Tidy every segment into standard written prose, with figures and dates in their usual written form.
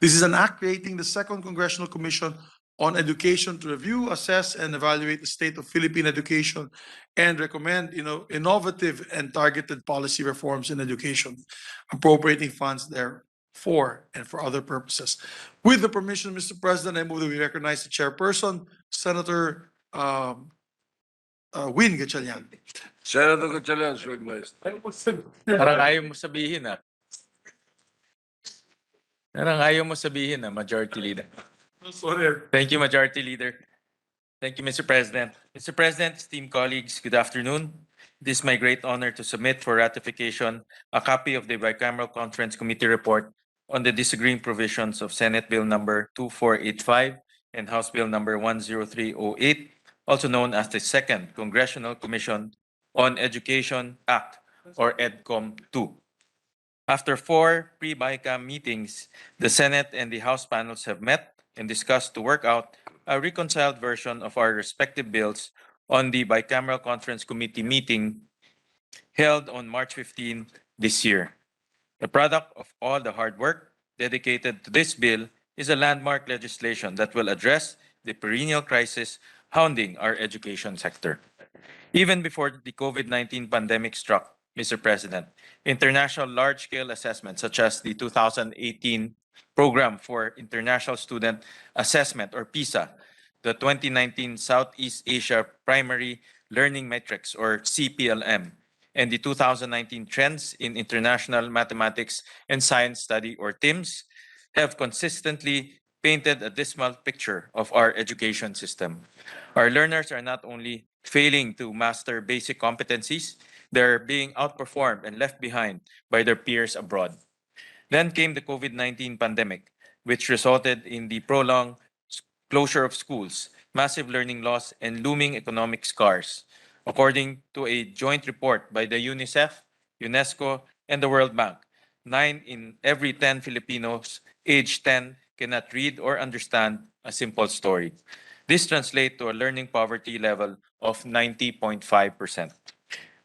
This is an act creating the Second Congressional Commission on Education to review, assess, and evaluate the state of Philippine education and recommend innovative and targeted policy reforms in education, appropriating funds therefor and for other purposes. With the permission, Mr. President, I move that we recognize the chairperson, Senator Win Gatchalian. Senator Gatchalian is recognized. Parang ayaw mo sabihin ah. Parang ayaw mo sabihin ah, Majority Leader. Sorry. Thank you, Majority Leader. Thank you, Mr. President. Mr. President, esteemed colleagues, good afternoon. It is my great honor to submit for ratification a copy of the Bicameral Conference Committee report on the disagreeing provisions of Senate Bill number 2485 and House Bill number 10308, also known as the Second Congressional Commission on Education Act, or EDCOM II. After 4 pre-bicam meetings, the Senate and the House panels have met and discussed to work out a reconciled version of our respective bills on the Bicameral Conference Committee meeting held on March 15 this year. The product of all the hard work dedicated to this bill is a landmark legislation that will address the perennial crisis hounding our education sector. Even before the COVID-19 pandemic struck, Mr. President, international large-scale assessments such as the 2018 Program for International Student Assessment, or PISA, the 2019 Southeast Asia Primary Learning Metrics, or CPLM, and the 2019 Trends in International Mathematics and Science Study, or TIMSS, have consistently painted a dismal picture of our education system. Our learners are not only failing to master basic competencies, they're being outperformed and left behind by their peers abroad. Then came the COVID-19 pandemic, which resulted in the prolonged closure of schools, massive learning loss, and looming economic scars. According to a joint report by the UNICEF, UNESCO, and the World Bank, 9 in every 10 Filipinos aged 10 cannot read or understand a simple story. This translates to a learning poverty level of 90.5%.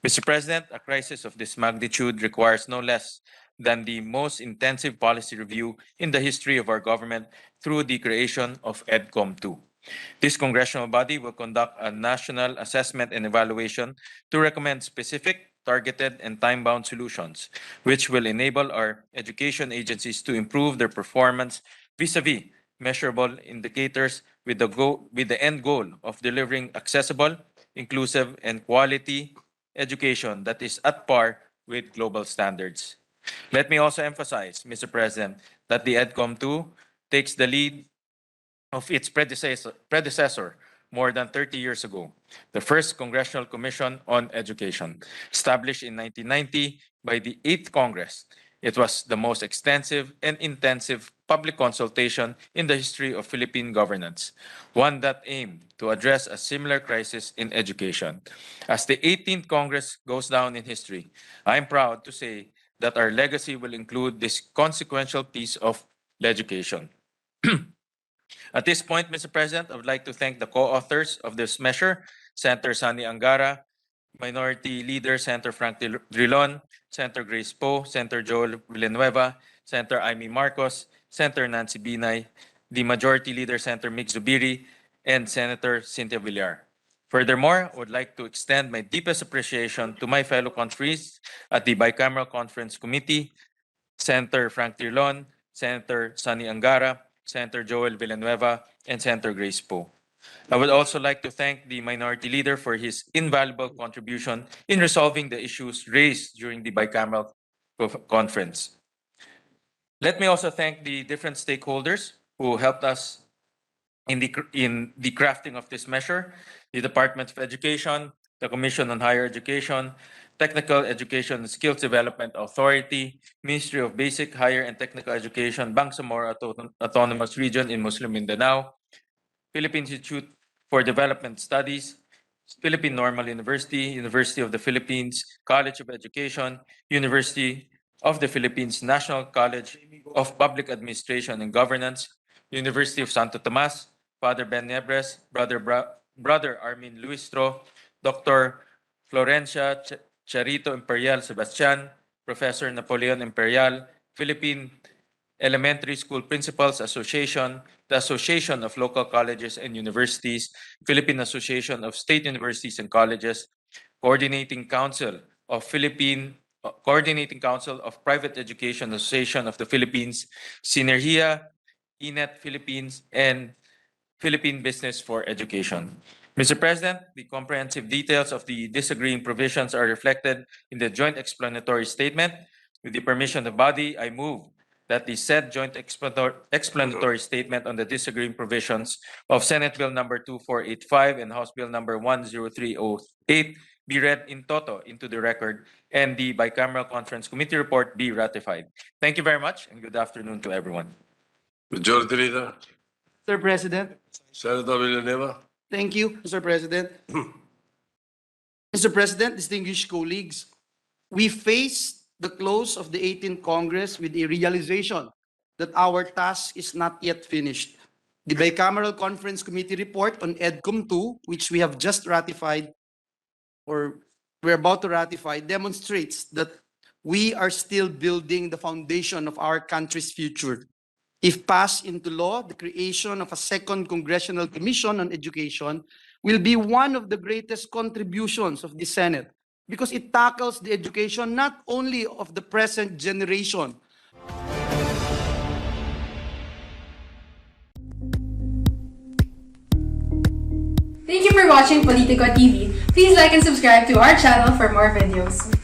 Mr. President, a crisis of this magnitude requires no less than the most intensive policy review in the history of our government through the creation of EDCOM II. This congressional body will conduct a national assessment and evaluation to recommend specific, targeted, and time-bound solutions, which will enable our education agencies to improve their performance vis-a-vis measurable indicators with the end goal of delivering accessible, inclusive, and quality education that is at par with global standards. Let me also emphasize, Mr. President, that the EDCOM II takes the lead of its predecessor more than 30 years ago, the first Congressional Commission on Education, established in 1990 by the 8th Congress. It was the most extensive and intensive public consultation in the history of Philippine governance, one that aimed to address a similar crisis in education. As the 18th Congress goes down in history, I am proud to say that our legacy will include this consequential piece of legislation. At this point, Mr. President, I would like to thank the co-authors of this measure, Senator Sani Angara, Minority Leader Senator Frank Drilon, Senator Grace Poe, Senator Joel Villanueva, Senator Amy Marcos, Senator Nancy Binay, the Majority Leader Senator Mick Zubiri, and Senator Cynthia Villar. Furthermore, I would like to extend my deepest appreciation to my fellow conferees at the Bicameral Conference Committee, Senator Frank Drilon, Senator Sani Angara, Senator Joel Villanueva, and Senator Grace Poe. I would also like to thank the Minority Leader for his invaluable contribution in resolving the issues raised during the Bicameral Conference. Let me also thank the different stakeholders who helped us in the crafting of this measure: the Department of Education, the Commission on Higher Education, Technical Education and Skills Development Authority, Ministry of Basic, Higher and Technical Education, Bangsamoro Autonomous Region in Muslim Mindanao, Philippine Institute for Development Studies, Philippine Normal University, University of the Philippines, College of Education, University of the Philippines, National College of Public Administration and Governance, University of Santo Tomas, Father Ben Nebres, Brother Armin Luistro, Dr. Florencia Charito Imperial Sebastian, Professor Napoleon Imperial, Philippine Elementary School Principals Association, the Association of Local Colleges and Universities, Philippine Association of State Universities and Colleges, Coordinating Council of Private Education Association of the Philippines, Sinergia, INET Philippines, and Philippine Business for Education. Mr. President, the comprehensive details of the disagreeing provisions are reflected in the joint explanatory statement. With the permission of the body, I move that the said joint explanatory statement on the disagreeing provisions of Senate Bill number 2485 and House Bill number 10308 be read in toto into the record and the bicameral conference committee report be ratified. Thank you very much and good afternoon to everyone. Majority Leader, Mr. President, Senator Villanueva. thank you, Mr. President. Mr. President, distinguished colleagues, we face the close of the 18th Congress with a realization that our task is not yet finished. The bicameral conference committee report on EDCOM II, which we have just ratified or we're about to ratify, demonstrates that we are still building the foundation of our country's future. If passed into law, the creation of a Second Congressional Commission on Education will be one of the greatest contributions of the Senate because it tackles the education not only of the present generation. Thank you for watching Politico TV. Please like and subscribe to our channel for more videos.